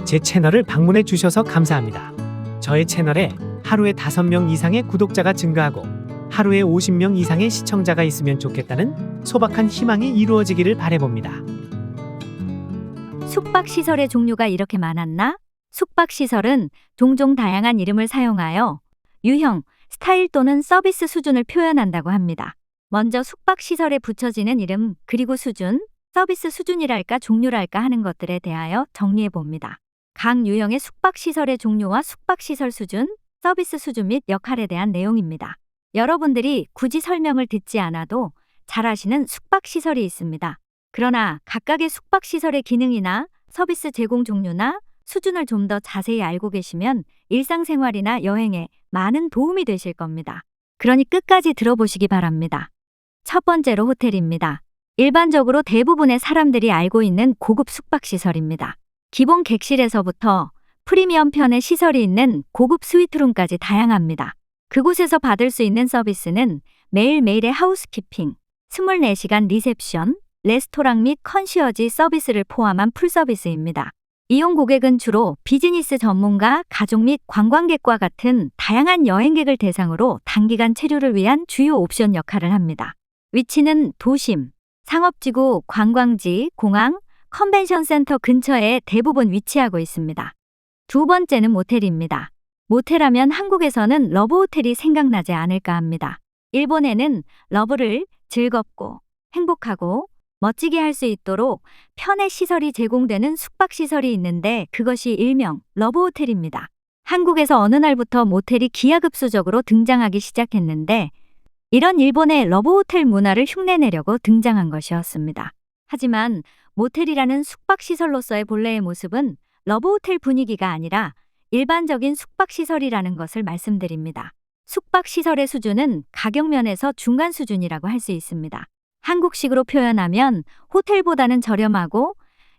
제 채널을 방문해 주셔서 감사합니다. 저의 채널에 하루에 5명 이상의 구독자가 증가하고 하루에 50명 이상의 시청자가 있으면 좋겠다는 소박한 희망이 이루어지기를 바라봅니다. 숙박시설의 종류가 이렇게 많았나? 숙박시설은 종종 다양한 이름을 사용하여 유형, 스타일 또는 서비스 수준을 표현한다고 합니다. 먼저 숙박시설에 붙여지는 이름, 그리고 수준, 서비스 수준이랄까 종류랄까 하는 것들에 대하여 정리해 봅니다. 각 유형의 숙박시설의 종류와 숙박시설 수준, 서비스 수준 및 역할에 대한 내용입니다. 여러분들이 굳이 설명을 듣지 않아도 잘 아시는 숙박시설이 있습니다. 그러나 각각의 숙박시설의 기능이나 서비스 제공 종류나 수준을 좀 더 자세히 알고 계시면 일상생활이나 여행에 많은 도움이 되실 겁니다. 그러니 끝까지 들어보시기 바랍니다. 첫 번째로 호텔입니다. 일반적으로 대부분의 사람들이 알고 있는 고급 숙박시설입니다. 기본 객실에서부터 프리미엄 편의 시설이 있는 고급 스위트룸까지 다양합니다. 그곳에서 받을 수 있는 서비스는 매일매일의 하우스키핑, 24시간 리셉션, 레스토랑 및 컨시어지 서비스를 포함한 풀서비스입니다. 이용 고객은 주로 비즈니스 전문가, 가족 및 관광객과 같은 다양한 여행객을 대상으로 단기간 체류를 위한 주요 옵션 역할을 합니다. 위치는 도심, 상업지구, 관광지, 공항, 컨벤션 센터 근처에 대부분 위치하고 있습니다. 두 번째는 모텔입니다. 모텔하면 한국에서는 러브호텔이 생각나지 않을까 합니다. 일본에는 러브를 즐겁고 행복하고 멋지게 할 수 있도록 편의 시설이 제공되는 숙박시설이 있는데 그것이 일명 러브호텔입니다. 한국에서 어느 날부터 모텔이 기하급수적으로 등장하기 시작했는데 이런 일본의 러브호텔 문화를 흉내내려고 등장한 것이었습니다. 하지만 모텔이라는 숙박시설로서의 본래의 모습은 러브호텔 분위기가 아니라 일반적인 숙박시설이라는 것을 말씀드립니다. 숙박시설의 수준은 가격면에서 중간 수준이라고 할 수 있습니다. 한국식으로 표현하면 호텔보다는 저렴하고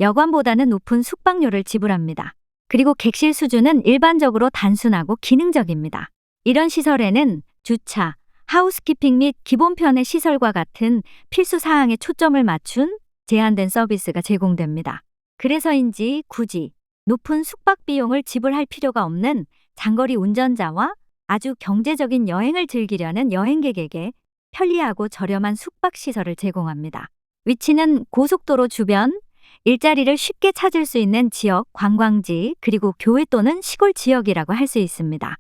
여관보다는 높은 숙박료를 지불합니다. 그리고 객실 수준은 일반적으로 단순하고 기능적입니다. 이런 시설에는 주차, 하우스키핑 및 기본편의 시설과 같은 필수 사항에 초점을 맞춘 제한된 서비스가 제공됩니다. 그래서인지 굳이 높은 숙박 비용을 지불할 필요가 없는 장거리 운전자와 아주 경제적인 여행을 즐기려는 여행객에게 편리하고 저렴한 숙박시설을 제공합니다. 위치는 고속도로 주변, 일자리를 쉽게 찾을 수 있는 지역, 관광지, 그리고 교외 또는 시골 지역이라고 할 수 있습니다.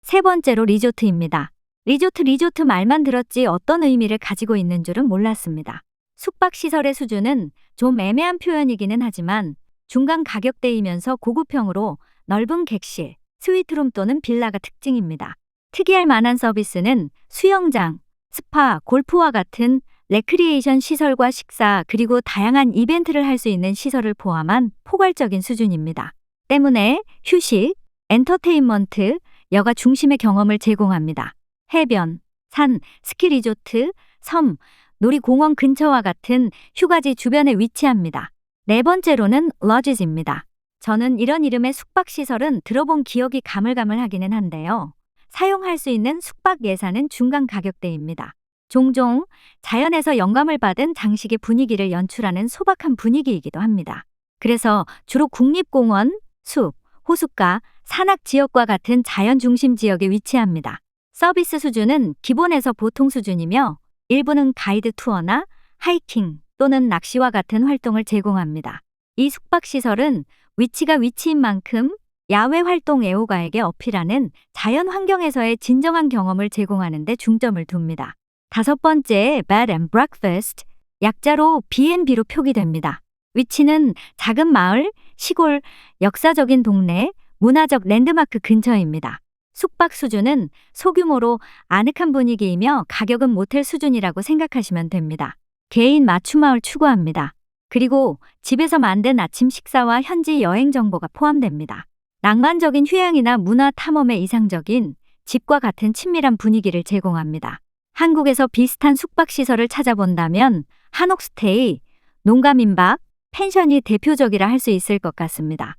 세 번째로 리조트입니다. 리조트 말만 들었지 어떤 의미를 가지고 있는 줄은 몰랐습니다. 숙박시설의 수준은 좀 애매한 표현이기는 하지만 중간 가격대이면서 고급형으로 넓은 객실, 스위트룸 또는 빌라가 특징입니다. 특이할 만한 서비스는 수영장, 스파, 골프와 같은 레크리에이션 시설과 식사 그리고 다양한 이벤트를 할 수 있는 시설을 포함한 포괄적인 수준입니다. 때문에 휴식, 엔터테인먼트, 여가 중심의 경험을 제공합니다. 해변, 산, 스키 리조트, 섬, 놀이공원 근처와 같은 휴가지 주변에 위치합니다. 네 번째로는 러지즈입니다. 저는 이런 이름의 숙박시설은 들어본 기억이 가물가물하기는 한데요. 사용할 수 있는 숙박 예산은 중간 가격대입니다. 종종 자연에서 영감을 받은 장식의 분위기를 연출하는 소박한 분위기이기도 합니다. 그래서 주로 국립공원, 숲, 호숫가, 산악 지역과 같은 자연 중심 지역에 위치합니다. 서비스 수준은 기본에서 보통 수준이며 일부는 가이드 투어나 하이킹 또는 낚시와 같은 활동을 제공합니다. 이 숙박시설은 위치가 위치인 만큼 야외 활동 애호가에게 어필하는 자연 환경에서의 진정한 경험을 제공하는 데 중점을 둡니다. 다섯 번째, Bed and Breakfast, 약자로 B&B로 표기됩니다. 위치는 작은 마을, 시골, 역사적인 동네, 문화적 랜드마크 근처입니다. 숙박 수준은 소규모로 아늑한 분위기이며 가격은 모텔 수준이라고 생각하시면 됩니다. 개인 맞춤마을 추구합니다. 그리고 집에서 만든 아침 식사와 현지 여행 정보가 포함됩니다. 낭만적인 휴양이나 문화 탐험에 이상적인 집과 같은 친밀한 분위기를 제공합니다. 한국에서 비슷한 숙박시설을 찾아본다면 한옥스테이, 농가민박, 펜션이 대표적이라 할 수 있을 것 같습니다.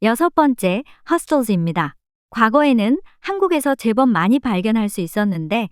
여섯 번째, 허스텔즈입니다. 과거에는 한국에서 제법 많이 발견할 수 있었는데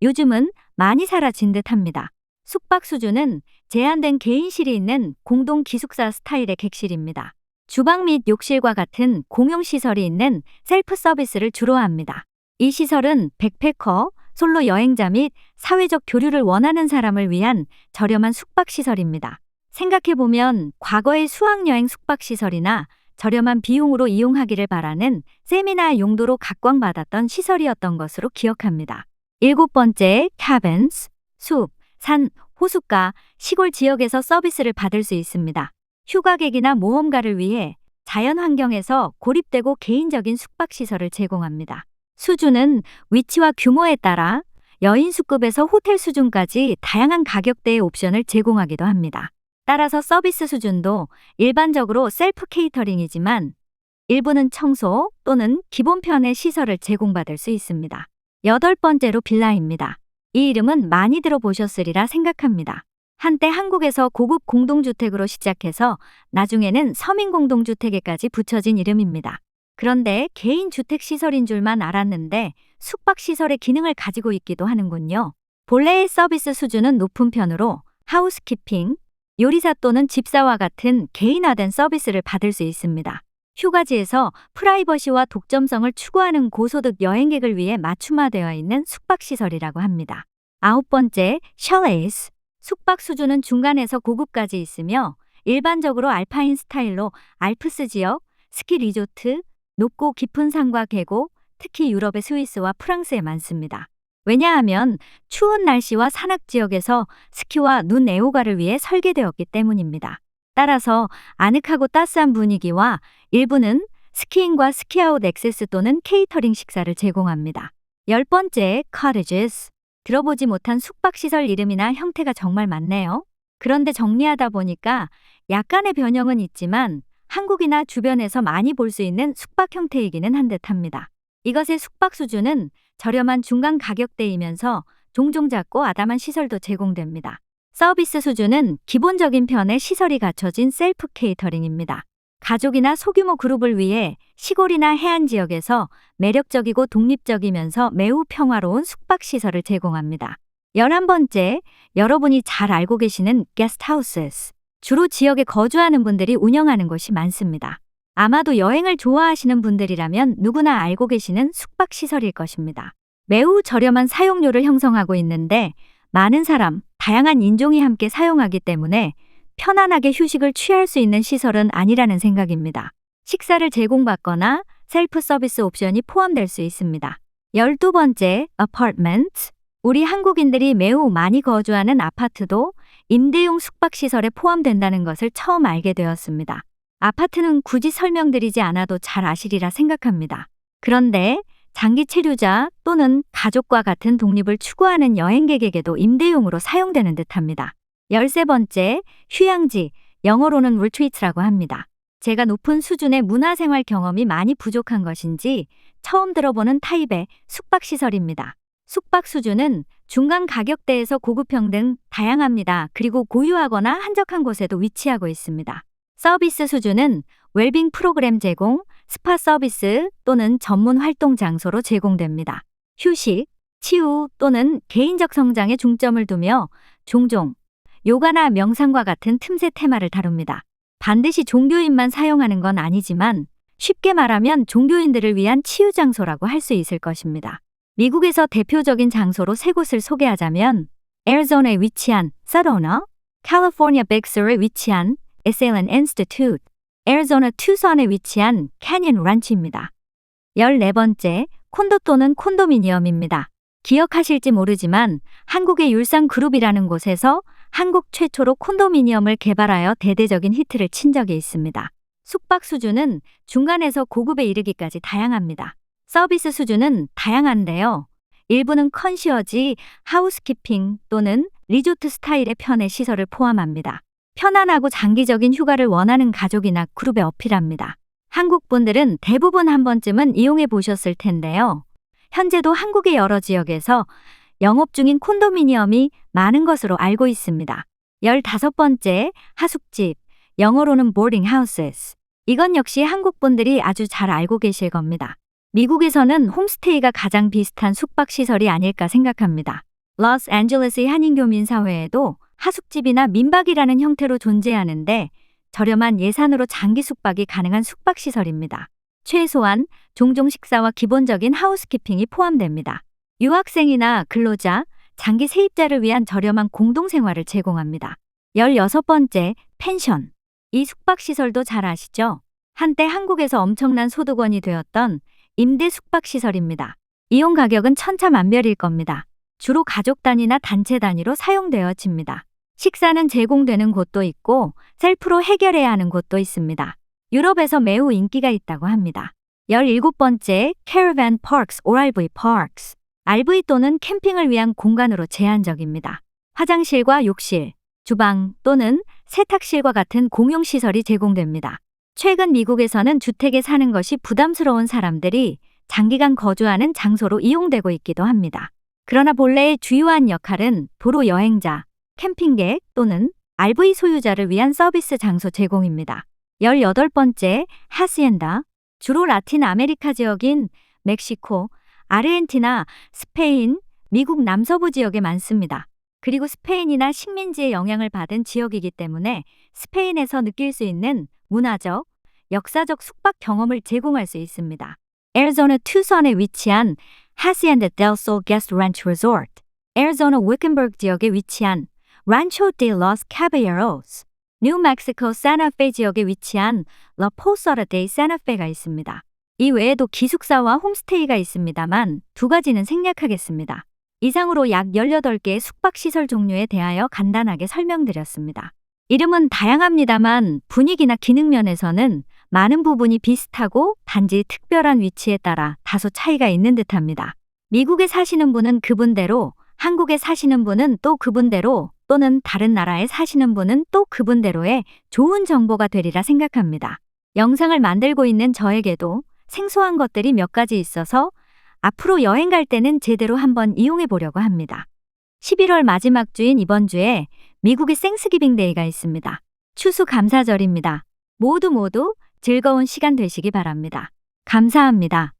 요즘은 많이 사라진 듯합니다. 숙박수주는 제한된 개인실이 있는 공동 기숙사 스타일의 객실입니다. 주방 및 욕실과 같은 공용시설이 있는 셀프 서비스를 주로 합니다. 이 시설은 백패커, 솔로 여행자 및 사회적 교류를 원하는 사람을 위한 저렴한 숙박시설입니다. 생각해보면 과거의 수학여행 숙박시설이나 저렴한 비용으로 이용하기를 바라는 세미나 용도로 각광받았던 시설이었던 것으로 기억합니다. 7번째, cabins, 숲, 산, 호숫가, 시골 지역에서 서비스를 받을 수 있습니다. 휴가객이나 모험가를 위해 자연 환경에서 고립되고 개인적인 숙박시설을 제공합니다. 수준은 위치와 규모에 따라 여인수급에서 호텔 수준까지 다양한 가격대의 옵션을 제공하기도 합니다. 따라서 서비스 수준도 일반적으로 셀프 케이터링이지만 일부는 청소 또는 기본편의 시설을 제공받을 수 있습니다. 8번째로 빌라입니다. 이 이름은 많이 들어보셨으리라 생각합니다. 한때 한국에서 고급 공동주택으로 시작해서 나중에는 서민 공동주택에까지 붙여진 이름입니다. 그런데 개인 주택시설인 줄만 알았는데 숙박시설의 기능을 가지고 있기도 하는군요. 본래의 서비스 수준은 높은 편으로 하우스키핑, 요리사 또는 집사와 같은 개인화된 서비스를 받을 수 있습니다. 휴가지에서 프라이버시와 독점성을 추구하는 고소득 여행객을 위해 맞춤화되어 있는 숙박시설이라고 합니다. 9번째, 샬레이스. 숙박 수준은 중간에서 고급까지 있으며 일반적으로 알파인 스타일로 알프스 지역, 스키 리조트, 높고 깊은 산과 계곡, 특히 유럽의 스위스와 프랑스에 많습니다. 왜냐하면 추운 날씨와 산악 지역에서 스키와 눈 애호가를 위해 설계되었기 때문입니다. 따라서 아늑하고 따스한 분위기와 일부는 스키인과 스키아웃 액세스 또는 케이터링 식사를 제공합니다. 10번째, cottages. 들어보지 못한 숙박시설 이름이나 형태가 정말 많네요. 그런데 정리하다 보니까 약간의 변형은 있지만 한국이나 주변에서 많이 볼 수 있는 숙박 형태이기는 한 듯합니다. 이것의 숙박 수준은 저렴한 중간 가격대이면서 종종 작고 아담한 시설도 제공됩니다. 서비스 수준은 기본적인 편의 시설이 갖춰진 셀프 케이터링입니다. 가족이나 소규모 그룹을 위해 시골이나 해안 지역에서 매력적이고 독립적이면서 매우 평화로운 숙박시설을 제공합니다. 11번째, 여러분이 잘 알고 계시는 게스트하우스. 주로 지역에 거주하는 분들이 운영하는 곳이 많습니다. 아마도 여행을 좋아하시는 분들이라면 누구나 알고 계시는 숙박시설일 것입니다. 매우 저렴한 사용료를 형성하고 있는데 많은 사람, 다양한 인종이 함께 사용하기 때문에 편안하게 휴식을 취할 수 있는 시설은 아니라는 생각입니다. 식사를 제공받거나 셀프 서비스 옵션이 포함될 수 있습니다. 12번째, apartment. 우리 한국인들이 매우 많이 거주하는 아파트도 임대용 숙박시설에 포함된다는 것을 처음 알게 되었습니다. 아파트는 굳이 설명드리지 않아도 잘 아시리라 생각합니다. 그런데 장기 체류자 또는 가족과 같은 독립을 추구하는 여행객에게도 임대용으로 사용되는 듯합니다. 13번째, 휴양지, 영어로는 retreat라고 합니다. 제가 높은 수준의 문화생활 경험이 많이 부족한 것인지 처음 들어보는 타입의 숙박시설입니다. 숙박 수준은 중간 가격대에서 고급형 등 다양합니다. 그리고 고유하거나 한적한 곳에도 위치하고 있습니다. 서비스 수준은 웰빙 프로그램 제공, 스파 서비스 또는 전문 활동 장소로 제공됩니다. 휴식, 치유 또는 개인적 성장에 중점을 두며 종종 요가나 명상과 같은 틈새 테마를 다룹니다. 반드시 종교인만 사용하는 건 아니지만 쉽게 말하면 종교인들을 위한 치유 장소라고 할 수 있을 것입니다. 미국에서 대표적인 장소로 세 곳을 소개하자면 애리조나에 위치한 세도나, 캘리포니아 빅술에 위치한 에셀렌 인스티튜트, 애리조나 투선에 위치한 캐니언 란치입니다. 14번째, 콘도 또는 콘도미니엄입니다. 기억하실지 모르지만 한국의 율산그룹이라는 곳에서 한국 최초로 콘도미니엄을 개발하여 대대적인 히트를 친 적이 있습니다. 숙박 수준은 중간에서 고급에 이르기까지 다양합니다. 서비스 수준은 다양한데요. 일부는 컨시어지, 하우스키핑 또는 리조트 스타일의 편의 시설을 포함합니다. 편안하고 장기적인 휴가를 원하는 가족이나 그룹에 어필합니다. 한국 분들은 대부분 한 번쯤은 이용해 보셨을 텐데요. 현재도 한국의 여러 지역에서 영업 중인 콘도미니엄이 많은 것으로 알고 있습니다. 15번째, 하숙집, 영어로는 boarding houses. 이건 역시 한국 분들이 아주 잘 알고 계실 겁니다. 미국에서는 홈스테이가 가장 비슷한 숙박시설이 아닐까 생각합니다. 로스앤젤레스의 한인교민 사회에도 하숙집이나 민박이라는 형태로 존재하는데 저렴한 예산으로 장기 숙박이 가능한 숙박시설입니다. 최소한 종종 식사와 기본적인 하우스키핑이 포함됩니다. 유학생이나 근로자, 장기 세입자를 위한 저렴한 공동생활을 제공합니다. 16번째, 펜션. 이 숙박시설도 잘 아시죠? 한때 한국에서 엄청난 소득원이 되었던 임대 숙박시설입니다. 이용 가격은 천차만별일 겁니다. 주로 가족 단위나 단체 단위로 사용되어집니다. 식사는 제공되는 곳도 있고 셀프로 해결해야 하는 곳도 있습니다. 유럽에서 매우 인기가 있다고 합니다. 17번째, Caravan Parks or RV Parks. RV 또는 캠핑을 위한 공간으로 제한적입니다. 화장실과 욕실, 주방 또는 세탁실과 같은 공용시설이 제공됩니다. 최근 미국에서는 주택에 사는 것이 부담스러운 사람들이 장기간 거주하는 장소로 이용되고 있기도 합니다. 그러나 본래의 주요한 역할은 도로 여행자, 캠핑객 또는 RV 소유자를 위한 서비스 장소 제공입니다. 18번째, 하시엔다. 주로 라틴 아메리카 지역인 멕시코, 아르헨티나, 스페인, 미국 남서부 지역에 많습니다. 그리고 스페인이나 식민지의 영향을 받은 지역이기 때문에 스페인에서 느낄 수 있는 문화적, 역사적 숙박 경험을 제공할 수 있습니다. 애리조나 투선에 위치한 하시엔다 델 솔 게스트 란초 리조트, 애리조나 위켄버그 지역에 위치한 란초 데 로스 카바예로스, 뉴멕시코 산타페 지역에 위치한 라 포사라 데 산타페가 있습니다. 이 외에도 기숙사와 홈스테이가 있습니다만 두 가지는 생략하겠습니다. 이상으로 약 18개의 숙박시설 종류에 대하여 간단하게 설명드렸습니다. 이름은 다양합니다만 분위기나 기능 면에서는 많은 부분이 비슷하고 단지 특별한 위치에 따라 다소 차이가 있는 듯합니다. 미국에 사시는 분은 그분대로, 한국에 사시는 분은 또 그분대로, 또는 다른 나라에 사시는 분은 또 그분대로의 좋은 정보가 되리라 생각합니다. 영상을 만들고 있는 저에게도 생소한 것들이 몇 가지 있어서 앞으로 여행 갈 때는 제대로 한번 이용해 보려고 합니다. 11월 마지막 주인 이번 주에 미국의 땡스기빙 데이가 있습니다. 추수감사절입니다. 모두 즐거운 시간 되시기 바랍니다. 감사합니다.